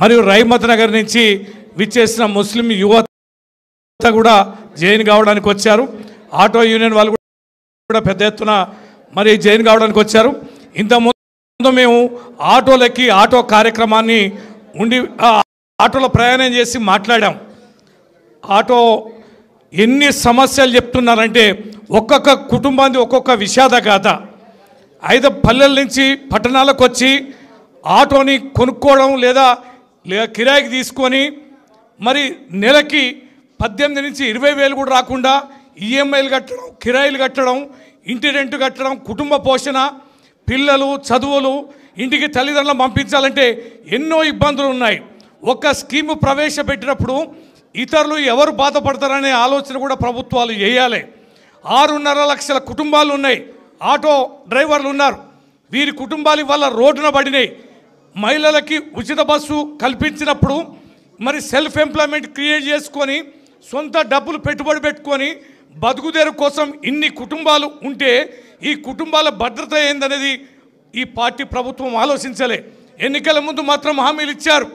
మరియు రైమత్ నగర్ నుంచి విచ్చేసిన ముస్లిం యువత కూడా జైన్ కావడానికి వచ్చారు. ఆటో యూనియన్ వాళ్ళు కూడా పెద్ద ఎత్తున మరి జైన్ కావడానికి వచ్చారు. ఇంతకుముందు మేము ఆటోలకి ఆటో కార్యక్రమాన్ని ఉండి ఆటోలో ప్రయాణం చేసి మాట్లాడాం. ఆటో ఎన్ని సమస్యలు చెప్తున్నారంటే ఒక్కొక్క కుటుంబానికి ఒక్కొక్క విషాద గాథ. 5 పల్లెల నుంచి పట్టణాలకు వచ్చి ఆటోని కొనుక్కోవడం లేదా కిరాయికి తీసుకొని మరి నెలకి 18 నుంచి 20,000 కూడా రాకుండా ఈఎంఐలు కట్టడం, కిరాయిలు కట్టడం, ఇంటి రెంట్ కట్టడం, కుటుంబ పోషణ, పిల్లలు చదువులు, ఇంటికి తల్లిదండ్రులను పంపించాలంటే ఎన్నో ఇబ్బందులు ఉన్నాయి. ఒక స్కీము ప్రవేశపెట్టినప్పుడు ఇతరులు ఎవరు బాధపడతారనే ఆలోచన కూడా ప్రభుత్వాలు చేయాలి. 6.5 లక్షల కుటుంబాలు ఉన్నాయి, ఆటో డ్రైవర్లు ఉన్నారు. వీరి కుటుంబాలు వల్ల రోడ్డున పడినాయి. మహిళలకి ఉచిత బస్సు కల్పించినప్పుడు మరి సెల్ఫ్ ఎంప్లాయ్మెంట్ క్రియేట్ చేసుకొని సొంత డబ్బులు పెట్టుబడి పెట్టుకొని బతుకుదేరు కోసం ఇన్ని కుటుంబాలు ఉంటే ఈ కుటుంబాల భద్రత ఏందనేది ఈ పార్టీ ప్రభుత్వం ఆలోచించలే. ఎన్నికల ముందు మాత్రం హామీలు ఇచ్చారు.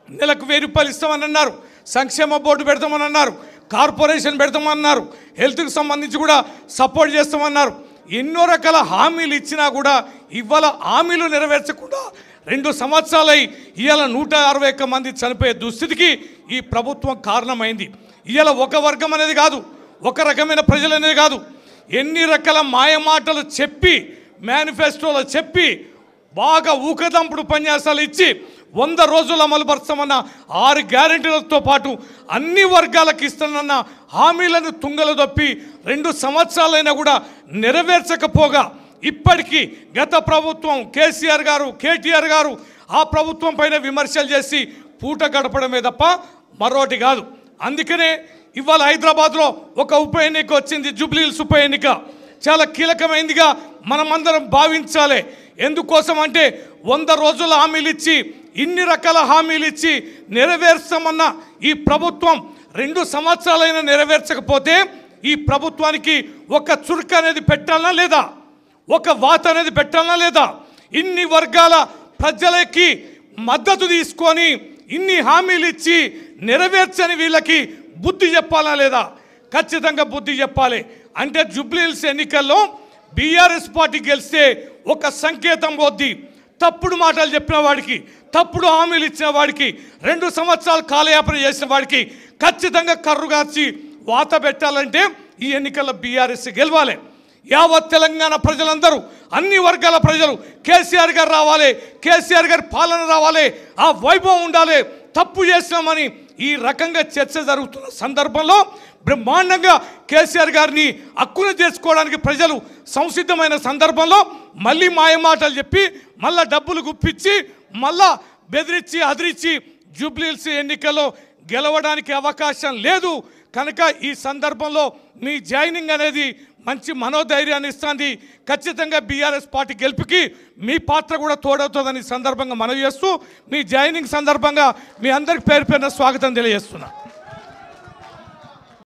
నెలకు 1000 రూపాయలు ఇస్తామని అన్నారు, సంక్షేమ బోర్డు పెడతామని అన్నారు, కార్పొరేషన్ పెడతామన్నారు, హెల్త్కి సంబంధించి కూడా సపోర్ట్ చేస్తామన్నారు. ఎన్నో రకాల హామీలు ఇచ్చినా కూడా ఇవాళ హామీలు నెరవేర్చకుండా 2 సంవత్సరాలై ఇవాళ 161 మంది చనిపోయే దుస్థితికి ఈ ప్రభుత్వం కారణమైంది. ఇవాళ ఒక వర్గం అనేది కాదు, ఒక రకమైన ప్రజలు అనేది కాదు, ఎన్ని రకాల మాయమాటలు చెప్పి మేనిఫెస్టోలో చెప్పి బాగా ఊకదంపుడు ఉపన్యాసాలు ఇచ్చి 100 రోజులు అమలుపరచమన్న 6 గ్యారెంటీలతో పాటు అన్ని వర్గాలకు ఇస్తానన్న హామీలను తుంగలు దొప్పి 2 సంవత్సరాలైనా కూడా నెరవేర్చకపోగా ఇప్పటికీ గత ప్రభుత్వం కేసీఆర్ గారు, కేటీఆర్ గారు ఆ ప్రభుత్వం పైన విమర్శలు చేసి పూట గడపడమే తప్ప మరోటి కాదు. అందుకనే ఇవాళ హైదరాబాద్లో ఒక ఉప ఎన్నిక వచ్చింది, జూబ్లీహిల్స్ ఉప ఎన్నిక చాలా కీలకమైనదిగా మనమందరం భావించాలి. ఎందుకోసం అంటే 100 రోజుల హామీలు ఇచ్చి ఇన్ని రకాల హామీలు ఇచ్చి నెరవేర్చమన్న ఈ ప్రభుత్వం 2 సంవత్సరాలైనా నెరవేర్చకపోతే ఈ ప్రభుత్వానికి ఒక చురుకు అనేది పెట్టాలనా లేదా, ఒక వాత అనేది పెట్టాలనా లేదా, ఇన్ని వర్గాల ప్రజలకి మద్దతు తీసుకొని ఇన్ని హామీలు ఇచ్చి నెరవేర్చని వీళ్ళకి బుద్ధి చెప్పాలా లేదా? ఖచ్చితంగా బుద్ధి చెప్పాలి. అంటే జూబ్లీహిల్స్ ఎన్నికల్లో బీఆర్ఎస్ పార్టీ గెలిస్తే ఒక సంకేతం పోద్ది. తప్పుడు మాటలు చెప్పిన వాడికి, తప్పుడు హామీలు ఇచ్చిన వాడికి, 2 సంవత్సరాలు కాలయాపన చేసిన వాడికి ఖచ్చితంగా కర్రుగార్చి వాత పెట్టాలంటే ఈ ఎన్నికల్లో బీఆర్ఎస్ గెలవాలి. యావత్ తెలంగాణ ప్రజలందరూ, అన్ని వర్గాల ప్రజలు కేసీఆర్ గారు రావాలి, కేసీఆర్ గారి పాలన రావాలి, ఆ వైభవం ఉండాలి. తప్పు చేసినామని ఈ రకంగా చర్చ జరుగుతున్న సందర్భంలో బ్రహ్మాండంగా కేసీఆర్ గారిని హక్కున చేసుకోవడానికి ప్రజలు సంసిద్ధమైన సందర్భంలో మళ్ళీ మాయమాటలు చెప్పి మళ్ళా డబ్బులు గుప్పించి మళ్ళా బెదిరించి అదిరించి జూబ్లీహిల్స్ ఎన్నికల్లో గెలవడానికి అవకాశం లేదు. కనుక ఈ సందర్భంలో మీ జాయినింగ్ అనేది మంచి మనోధైర్యాన్ని ఇస్తుంది. ఖచ్చితంగా బీఆర్ఎస్ పార్టీ గెలుపుకి మీ పాత్ర కూడా తోడవుతుందని సందర్భంగా మనవి చేస్తూ మీ జాయినింగ్ సందర్భంగా మీ అందరికి పేరు పేరున స్వాగతం తెలియజేస్తున్నా.